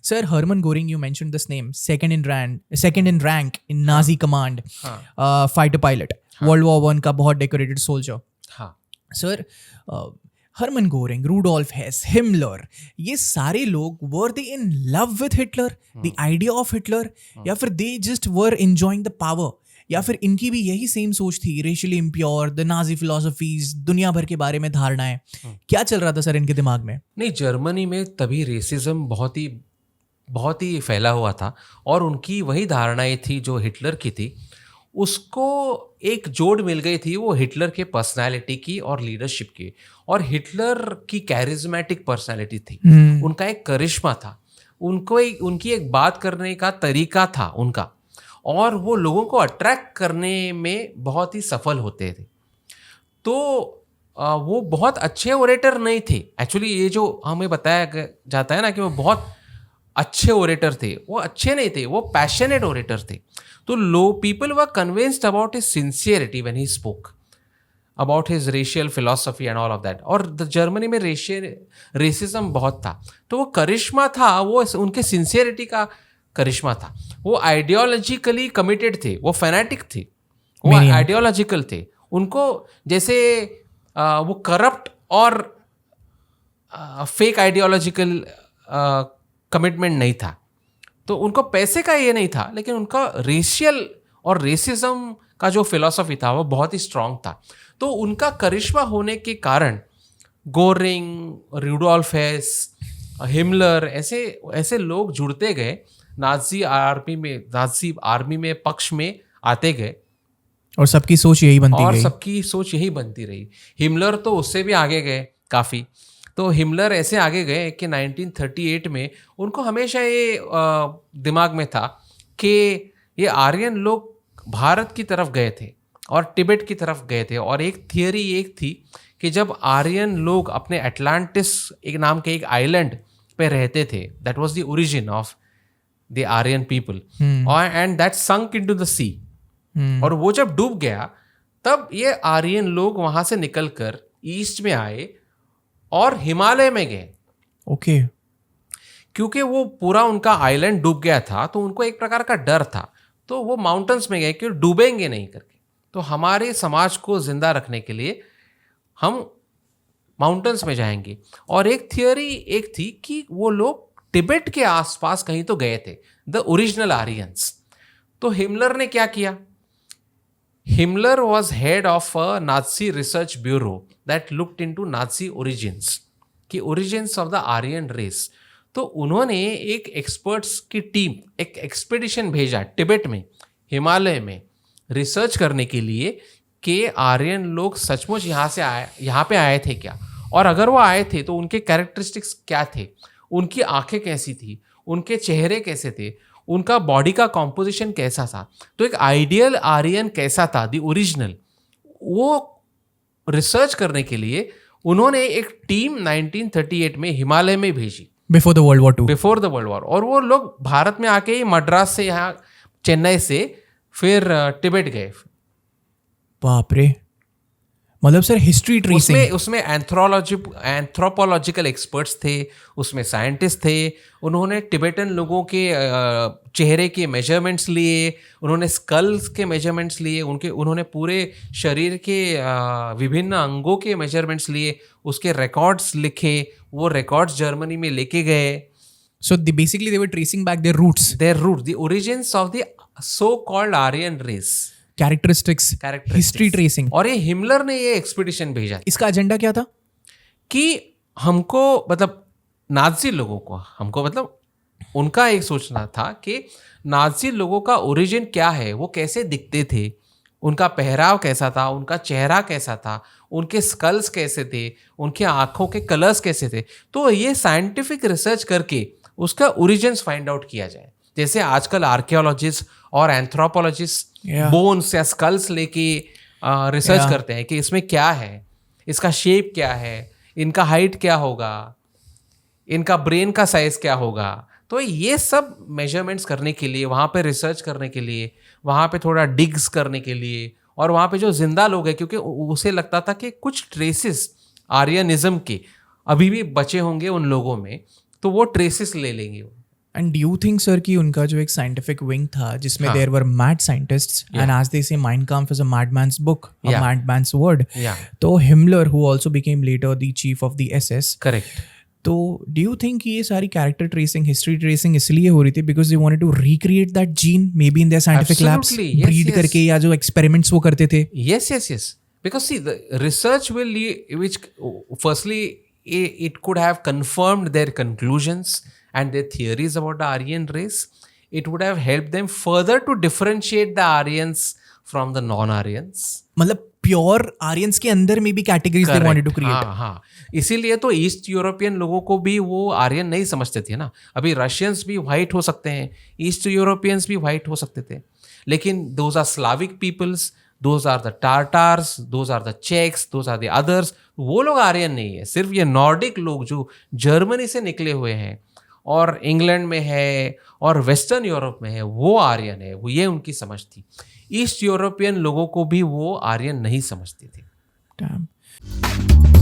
Sir, Hermann Goring, you mentioned this name, second in rank in Nazi command, fighter pilot, World War I का बहुत decorated soldier. हाँ. Sir, Hermann Goring, Rudolf Hess, Himmler, ये सारे लोग were they in love with Hitler, the idea of Hitler, या फिर they just were enjoying the power, या फिर इनकी भी यही सेम सोच थी, racially impure, the Nazi philosophies, दुनिया भर के बारे में धारणाएं, क्या चल रहा था सर इनके दिमाग में? नहीं, जर्मनी में तभी रेसिज्म बहुत ही फैला हुआ था और उनकी वही धारणाएं थी जो हिटलर की थी. उसको एक जोड़ मिल गई थी, वो हिटलर के पर्सनालिटी की और लीडरशिप की. और हिटलर की कैरिज्मेटिक पर्सनालिटी थी, उनका एक करिश्मा था, उनकी एक बात करने का तरीका था उनका, और वो लोगों को अट्रैक्ट करने में बहुत ही सफल होते थे. तो वो बहुत अच्छे ओरेटर नहीं थे एक्चुअली. ये जो हमें बताया जाता है ना कि वो बहुत अच्छे ओरेटर थे, वो अच्छे नहीं थे, वो पैशनेट ओरेटर थे. तो people were convinced about his sincerity when he spoke about his racial philosophy and all of that. और जर्मनी में रेसिज्म बहुत था, तो वो करिश्मा था, वो उनके सिंसियरिटी का करिश्मा था. वो आइडियोलॉजिकली कमिटेड थे, वो फैनेटिक थे, वो आइडियोलॉजिकल थे. उनको जैसे वो करप्ट और फेक आइडियोलॉजिकल कमिटमेंट नहीं था. तो उनको पैसे का ये नहीं था, लेकिन उनका रेशियल और रेसिज्म का जो फिलॉसफी था वो बहुत ही स्ट्रांग था. तो उनका करिश्मा होने के कारण गोरिंग, रूडोल्फ हेस, हिमलर ऐसे लोग जुड़ते गए, नाजी आर्मी में पक्ष में आते गए, और सबकी सोच यही बनती रही. हिमलर तो उससे भी आगे गए काफ़ी. तो हिमलर ऐसे आगे गए कि 1938 में उनको हमेशा ये दिमाग में था कि ये आर्यन लोग भारत की तरफ गए थे और तिब्बत की तरफ गए थे. और एक थियरी थी कि जब आर्यन लोग अपने अटलांटिस एक नाम के एक आइलैंड पे रहते थे, that was the origin of the Aryan people, and that sunk into the sea. और वो जब डूब गया तब ये आर्यन लोग वहां से निकलकर ईस्ट में आए और हिमालय में गए. ओके. क्योंकि वो पूरा उनका आइलैंड डूब गया था, तो उनको एक प्रकार का डर था, तो वो माउंटेन्स में गए कि डूबेंगे नहीं करके. तो हमारे समाज को जिंदा रखने के लिए हम माउंटेन्स में जाएंगे. और एक थियरी थी कि वो लोग तिब्बत के आसपास कहीं तो गए थे, द ओरिजिनल आर्यंस. तो हिमलर ने क्या किया? Himmler was head of a Nazi research bureau that looked into Nazi origins, की origins of the Aryan race. तो उन्होंने एक एक्सपर्ट्स की टीम, एक एक्सपेडिशन भेजा तिब्बत में, हिमालय में, रिसर्च करने के लिए कि आर्यन लोग सचमुच यहाँ पे आए थे क्या, और अगर वो आए थे तो उनके कैरेक्टरिस्टिक्स क्या थे, उनकी आंखें कैसी थी, उनके चेहरे कैसे थे, उनका बॉडी का कॉम्पोजिशन कैसा था. तो एक आइडियल आर्यन कैसा था, द ओरिजिनल, वो रिसर्च करने के लिए उन्होंने एक टीम 1938 में हिमालय में भेजी, बिफोर द वर्ल्ड वॉर. और वो लोग भारत में आके ही मद्रास से, यहाँ चेन्नई से फिर तिब्बत गए. बाप रे. मतलब सर हिस्ट्री ट्रेसिंग, उसमें एंथ्रोपोलॉजिकल एक्सपर्ट्स थे, उसमें साइंटिस्ट थे. उन्होंने तिब्बतन लोगों के चेहरे के मेजरमेंट्स लिए, उन्होंने स्कल्स के मेजरमेंट्स लिए, उन्होंने पूरे शरीर के विभिन्न अंगों के मेजरमेंट्स लिए, उसके रिकॉर्ड्स लिखे, वो रिकॉर्ड्स जर्मनी में लेके गए. So basically they were tracing back their roots, the origins of the so-called Aryan race. Characteristics, history tracing. और ये हिमलर ने ये एक्सपीडिशन भेजा. इसका एजेंडा क्या था? कि हमको मतलब नाजी लोगों को, मतलब उनका एक सोचना था कि नाजी लोगों का ओरिजिन क्या है, वो कैसे दिखते थे, उनका पहराव कैसा था, उनका चेहरा कैसा था, उनके स्कल्स कैसे थे, उनके आंखों के कलर्स कैसे थे. तो ये साइंटिफिक रिसर्च करके उसका ओरिजिन्स फाइंड आउट किया जाए. जैसे आजकल आर्कियोलॉजिस्ट और एंथ्रोपोलॉजिस्ट बोन्स या स्कल्स लेके रिसर्च करते हैं कि इसमें क्या है, इसका शेप क्या है, इनका हाइट क्या होगा, इनका ब्रेन का साइज क्या होगा. तो ये सब मेजरमेंट्स करने के लिए, वहाँ पे रिसर्च करने के लिए, वहाँ पे थोड़ा डिग्स करने के लिए, और वहाँ पे जो जिंदा लोग हैं, क्योंकि उसे लगता था कि कुछ ट्रेसेस आर्यनिज्म के अभी भी बचे होंगे उन लोगों में, तो वो ट्रेसेस ले लेंगे and do you think sir कि उनका जो एक साइंटिफिक विंग था जिसमें हाँ. There were mad scientists and as they say Mein Kampf is a madman's book, a Yeah. Madman's word, Yeah. तो Himmler who also became later the chief of the SS, correct. तो do you think ये सारी character tracing, history tracing इसलिए हो रही थी because they wanted to recreate that gene may be in their scientific labs, Absolutely, yes, breed yes. करके, या जो एक्सपेरिमेंट्स वो करते थे? Yes. Because see, the research will lead, which firstly it could have confirmed their conclusions and their theories about the Aryan race. It would have helped them further to differentiate the Aryans from the non-Aryans. मतलब pure Aryans के अंदर में भी categories they wanted to create. हाँ. इसीलिए तो east European लोगों को भी वो आर्यन नहीं समझते थे ना. अभी रशियंस भी वाइट हो सकते हैं, ईस्ट यूरोपियंस भी वाइट हो सकते थे, लेकिन those are Slavic peoples, those are the Tartars, those are the Czechs, those are the others. वो लोग आर्यन नहीं है. सिर्फ ये नॉर्डिक लोग जो जर्मनी से निकले हुए हैं और इंग्लैंड में है और वेस्टर्न यूरोप में है, वो आर्यन है. वो ये उनकी समझ थी. ईस्ट यूरोपियन लोगों को भी वो आर्यन नहीं समझती थी. Damn.